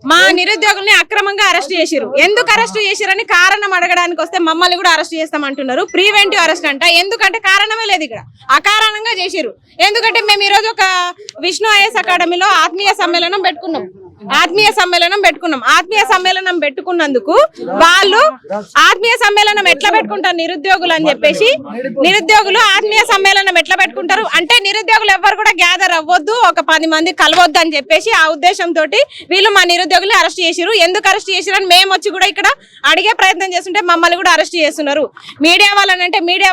మా నిరుద్యోగుల్ని అక్రమంగా అరెస్ట్ చేసిరు. ఎందుకు అరెస్ట్ చేసిరని కారణం అడగడానికి వస్తే మమ్మల్ని కూడా అరెస్ట్ చేస్తామంటున్నారు. ప్రివెంటివ్ అరెస్ట్ అంట. ఎందుకంటే కారణమే లేదు, ఇక్కడ అకారణంగా చేసిరు. ఎందుకంటే మేము ఈరోజు ఒక విష్ణు ఐఏఎస్ అకాడమీలో ఆత్మీయ సమ్మేళనం పెట్టుకున్నాం. ఆత్మీయ సమ్మేళనం పెట్టుకున్నందుకు వాళ్ళు ఆత్మీయ సమ్మేళనం ఎట్లా పెట్టుకుంటారు నిరుద్యోగులు అని చెప్పేసి, నిరుద్యోగులు ఆత్మీయ సమ్మేళనం ఎట్లా పెట్టుకుంటారు అంటే నిరుద్యోగులు ఎవరు కూడా గ్యాదర్ అవ్వద్దు, ఒక 10 మంది కలవద్దు అని చెప్పేసి ఆ ఉద్దేశంతో వీళ్ళు మా నిరుద్యోగులు అరెస్ట్ చేసిరు. ఎందుకు అరెస్ట్ చేసిరు అని మేము వచ్చి కూడా ఇక్కడ అడిగే ప్రయత్నం చేస్తుంటే మమ్మల్ని కూడా అరెస్ట్ చేస్తున్నారు. మీడియా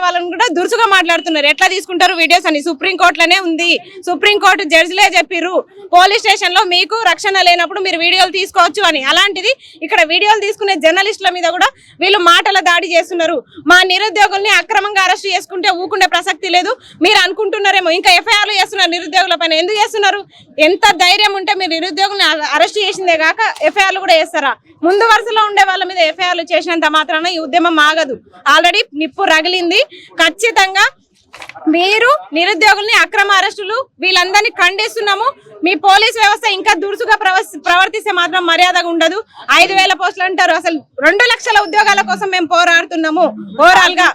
వాళ్ళని కూడా దురుసుగా మాట్లాడుతున్నారు. ఎట్లా తీసుకుంటారు వీడియోస్ అని సుప్రీంకోర్టులోనే ఉంది. సుప్రీంకోర్టు జడ్జిలే చెప్పిర్రు పోలీస్ స్టేషన్ లో మీకు రక్షణ లేనప్పుడు మీరు వీడియోలు తీసుకోవచ్చు అని. అలాంటిది ఇక్కడ వీడియోలు తీసుకునే జర్నలిస్టుల మీద కూడా వీళ్ళు మాటల దాడి చేస్తున్నారు. మా నిరుద్యోగుల్ని అక్రమంగా అరెస్ట్ చేసుకుంటే ఊకుండే ప్రసక్తి లేదు. మీరు అనుకుంటున్నారేమో ఇంకా ఎఫ్ఐఆర్లు చేస్తున్నారు నిరుద్యోగుల పైన. ఎందుకు చేస్తున్నారు? ఎంత ధైర్యం ఉంటే మీరు నిరుద్యోగుల్ని అరెస్ట్ చేసిందే కాక ఎఫ్ఐఆర్లు కూడా చేస్తారా? ముందు వరుసలో ఉండే వాళ్ళ మీద ఎఫ్ఐఆర్లు చేసినంత మాత్రాన ఈ ఉద్యమం ఆగదు. ఆల్రెడీ నిప్పు రగిలింది. ఖచ్చితంగా మీరు నిరుద్యోగుల్ని అక్రమ అరెస్టులు వీళ్ళందరినీ ఖండిస్తున్నాము. మీ పోలీస్ వ్యవస్థ ఇంకా దురుసుగా ప్రవర్తిస్తే మాత్రం మర్యాదగా ఉండదు. 5,000 పోస్టులు అంటారు. అసలు 2 లక్షల ఉద్యోగాల కోసం మేము పోరాడుతున్నాము. ఓవరాల్ గా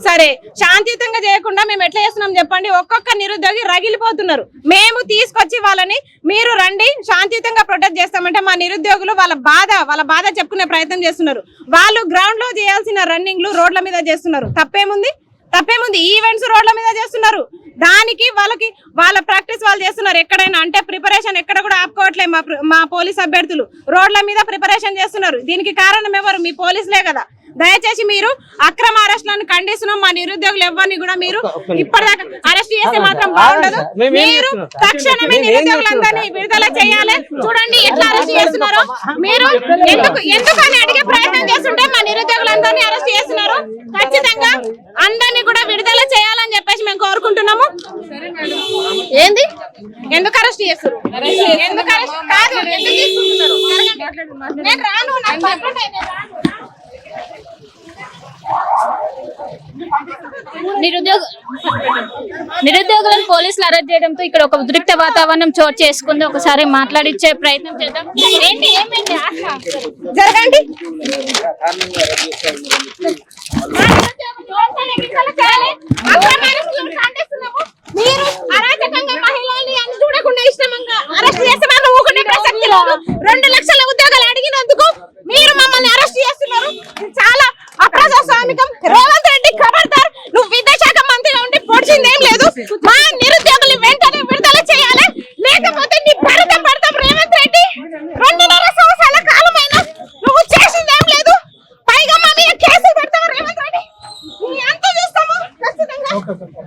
సరే శాంతియుతంగా చేయకుండా మేము ఎట్లా చేస్తున్నాం చెప్పండి. ఒక్కొక్క నిరుద్యోగి రగిలిపోతున్నారు. మేము తీసుకొచ్చి వాళ్ళని మీరు రండి శాంతియుతంగా ప్రొటెక్ట్ చేస్తామంటే మా నిరుద్యోగులు వాళ్ళ బాధ చెప్పుకునే ప్రయత్నం చేస్తున్నారు. వాళ్ళు గ్రౌండ్ లో చేయాల్సిన రన్నింగ్లు రోడ్ల మీద చేస్తున్నారు. తప్పేముంది ఈవెంట్స్ రోడ్ల మీద చేస్తున్నారు. దానికి వాళ్ళ ప్రాక్టీస్ వాళ్ళు చేస్తున్నారు. ఎక్కడైనా అంటే ప్రిపరేషన్ ఎక్కడ కూడా ఆపుకోవట్లేదు. మా పోలీస్ అభ్యర్థులు రోడ్ల మీద ప్రిపరేషన్ చేస్తున్నారు. దీనికి కారణం ఎవరు? మీ పోలీసులే కదా. దయచేసి మీరు అక్రమ అరెస్టులను ఖండిస్తున్నాం. మా నిరుద్యోగులు ఎవరిని కూడా మీరు ఇప్పటిదాకా అరెస్ట్ చేస్తే మాత్రం బాగుండదు. మీరు తక్షణమే నిరుద్యోగులందరినీ విడుదల చేయాలి. చూడండి ఎట్లా అరెస్ట్ చేస్తున్నారో. మీరు ఎందుకని అడిగే ప్రయత్నం చేస్తుంటే మా నిరుద్యోగులందరినీ అరెస్ట్ చేస్తున్నారు. ఖచ్చితంగా అందరినీ కూడా విడుదల చేయాలని చెప్పేసి మేము కోరుకుంటున్నాము. ఏంది ఎందుకు అరెస్ట్ చేస్తారు? ఎందుకు అరెస్ట్ కాదు, ఎందుకు తీసుకుంటున్నారు? నేను రాను, నాకు పర్మిట్ అయితే రాను. నిరుద్యోగులను పోలీసులు అరెస్ట్ చేయడంతో ఇక్కడ ఒక ఉద్రిక్త వాతావరణం చోటు చేసుకుంది. ఒకసారి మాట్లాడించే ప్రయత్నం చేద్దాం. ఏంటి ఏమైంది జరగండి. మీరు అరాచకంగా మహిళల్ని అని చూడకుండా ఇష్టంగా అరెస్ట్ చేస్తే మాత్రం ఊరుకునే ప్రసక్తి లేదు. 2 లక్షల ఉద్యోగాలు అడిగినందుకు మీరు మమ్మల్ని అరెస్ట్ చేస్తున్నారు. చాలా అప్రజాస్వామికం. రేవంత్ రెడ్డి ఖబర్దార్, నువ్వు విద్యాశాఖ మంత్రిగా ఉండి పొడిచిందేం లేదు. మా